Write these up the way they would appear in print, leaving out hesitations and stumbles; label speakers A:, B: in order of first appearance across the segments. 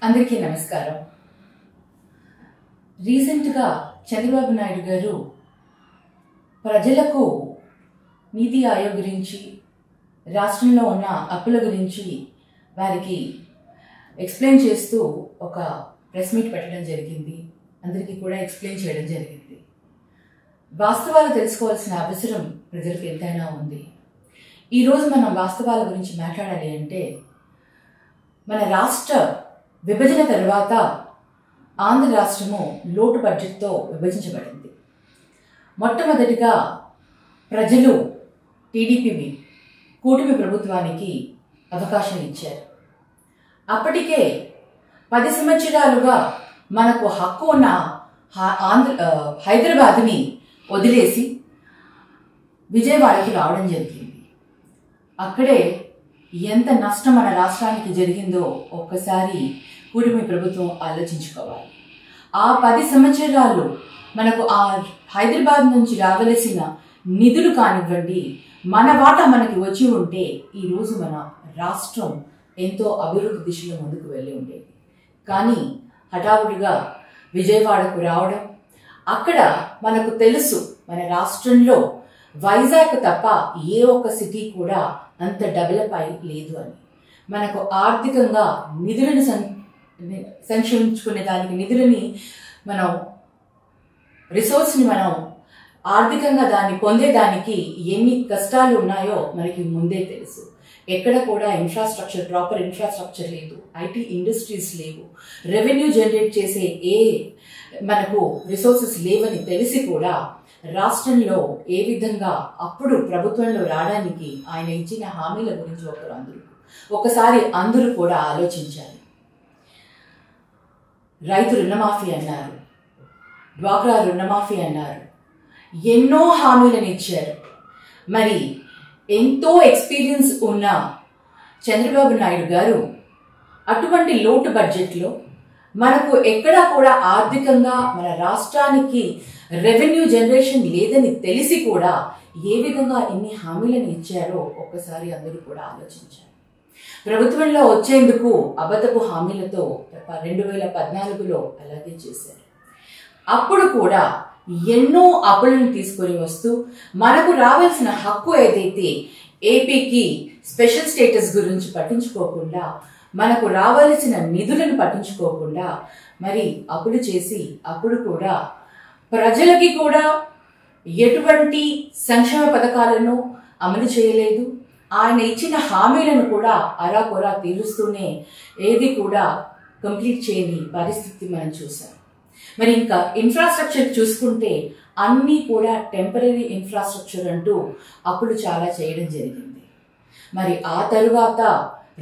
A: అందరికీ నమస్కారం. రీసెంట్గా చంద్రబాబు నాయుడు గారు ప్రజలకు నీతి ఆయోగ్ గురించి, రాష్ట్రంలో ఉన్న అప్పుల గురించి వారికి ఎక్స్ప్లెయిన్ చేస్తూ ఒక ప్రెస్ మీట్ పెట్టడం జరిగింది. అందరికీ కూడా ఎక్స్ప్లెయిన్ చేయడం జరిగింది. వాస్తవాలు తెలుసుకోవాల్సిన అవసరం ప్రజలకు ఎంతైనా ఉంది. ఈరోజు మనం వాస్తవాల గురించి మాట్లాడాలి అంటే, మన రాష్ట్ర విభజన తర్వాత ఆంధ్ర రాష్ట్రము లోటు బడ్జెట్తో విభజించబడింది. మొట్టమొదటిగా ప్రజలు టీడీపీ కూటమి ప్రభుత్వానికి అవకాశం ఇచ్చారు. అప్పటికే 10 సంవత్సరాలుగా మనకు హక్కు ఉన్న హైదరాబాద్ని వదిలేసి విజయవాడకి రావడం జరిగింది. అక్కడే ఎంత నష్టం మన రాష్ట్రానికి జరిగిందో ఒక్కసారి కూటమి ప్రభుత్వం ఆలోచించుకోవాలి. ఆ 10 సంవత్సరాలు మనకు ఆ హైదరాబాద్ నుంచి రావలసిన నిధులు కానివ్వండి, మన వాటా మనకి వచ్చి ఉంటే ఈరోజు మన రాష్ట్రం ఎంతో అభివృద్ధి దిశలో ముందుకు వెళ్ళి ఉండేది. కానీ హఠావుడిగా విజయవాడకు రావడం, అక్కడ మనకు తెలుసు మన రాష్ట్రంలో వైజాగ్ తప్ప ఏ ఒక్క సిటీ కూడా అంత డెవలప్ అయి లేదు అని. మనకు ఆర్థికంగా నిధులను సంక్షేమించుకునే దానికి నిధులని మనం రిసోర్స్ని మనం ఆర్థికంగా దాన్ని పొందేదానికి ఎన్ని కష్టాలు ఉన్నాయో మనకి ముందే తెలుసు. ఎక్కడ కూడా ప్రాపర్ ఇన్ఫ్రాస్ట్రక్చర్ లేదు, ఐటీ ఇండస్ట్రీస్ లేవు, రెవెన్యూ జనరేట్ చేసే మనకు రిసోర్సెస్ లేవని తెలిసి కూడా రాష్ట్రంలో ఏ విధంగా అప్పుడు ప్రభుత్వంలో రావడానికి ఆయన ఇచ్చిన హామీల గురించి ఒకసారి అందరూ కూడా ఆలోచించాలి. రైతు రుణమాఫీ అన్నారు, డ్వాక్రా రుణమాఫీ అన్నారు, ఎన్నో హామీలను ఇచ్చారు. మరి ఎంతో ఎక్స్పీరియన్స్ ఉన్న చంద్రబాబు నాయుడు గారు అటువంటి లోటు బడ్జెట్లో మనకు ఎక్కడా కూడా ఆర్థికంగా మన రాష్ట్రానికి రెవెన్యూ జనరేషన్ లేదని తెలిసి కూడా ఏ విధంగా ఎన్ని హామీలను ఇచ్చారో ఒక్కసారి అందరూ కూడా ఆలోచించారు. ప్రభుత్వంలో వచ్చేందుకు అబద్ధపు హామీలతో 2014లో అలాగే చేశారు. అప్పుడు కూడా ఎన్నో అప్పులను తీసుకొని వస్తూ మనకు రావాల్సిన హక్కు ఏదైతే ఏపీకి స్పెషల్ స్టేటస్ గురించి పట్టించుకోకుండా, మనకు రావాల్సిన నిధులను పట్టించుకోకుండా మరి అప్పులు చేసి అప్పుడు కూడా ప్రజలకి కూడా ఎటువంటి సంక్షేమ పథకాలను అమలు చేయలేదు. ఆయన ఇచ్చిన హామీలను కూడా అరాకొరా తీరుస్తూనే ఏది కూడా కంప్లీట్ చేయని పరిస్థితి మనం చూసాం. మరి ఇంకా ఇన్ఫ్రాస్ట్రక్చర్ చూసుకుంటే అన్నీ కూడా టెంపరరీ ఇన్ఫ్రాస్ట్రక్చర్ అంటూ అప్పుడు చాలా చేయడం జరిగింది. మరి ఆ తరువాత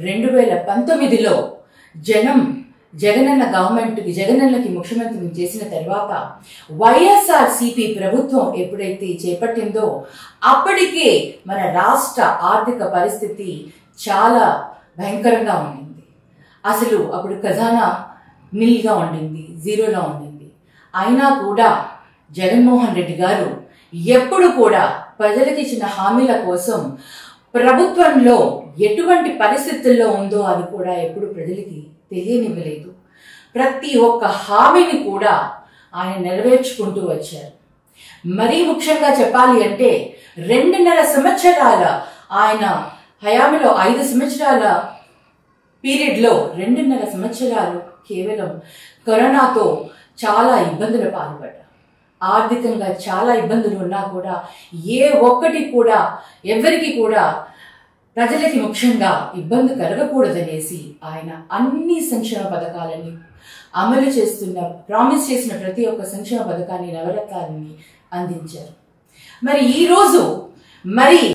A: 2019లో జగనన్నకి ముఖ్యమంత్రిని చేసిన తర్వాత వైఎస్ఆర్సీపీ ప్రభుత్వం ఎప్పుడైతే చేపట్టిందో అప్పటికే మన రాష్ట్ర ఆర్థిక పరిస్థితి చాలా భయంకరంగా ఉండింది. అసలు అప్పుడు ఖజానా నిల్గా ఉండింది, జీరోలో ఉండింది. అయినా కూడా జగన్మోహన్ రెడ్డి గారు ఎప్పుడు కూడా ప్రజలకు ఇచ్చిన హామీల కోసం ప్రభుత్వంలో ఎటువంటి పరిస్థితుల్లో ఉందో అది కూడా ఎప్పుడు ప్రజలకి తెలియనివ్వలేదు. ప్రతి ఒక్క హామీని కూడా ఆయన నెరవేర్చుకుంటూ వచ్చారు. మరీ ముఖ్యంగా చెప్పాలి అంటే 2.5 సంవత్సరాల ఆయన హయామిలో 5 సంవత్సరాల పీరియడ్లో 2.5 సంవత్సరాలు కేవలం కరోనాతో చాలా ఇబ్బందులు పాల్పడ్డారు. ఆర్థికంగా చాలా ఇబ్బందులు ఉన్నా కూడా ఏ ఒక్కటి కూడా ఎవరికి కూడా ప్రజలకి ముఖ్యంగా ఇబ్బంది కలగకూడదనేసి ఆయన అన్ని సంక్షేమ పథకాలని అమలు ప్రామిస్ చేసిన ప్రతి ఒక్క సంక్షేమ పథకాన్ని, నవరత్నాలని అందించారు. మరి ఈరోజు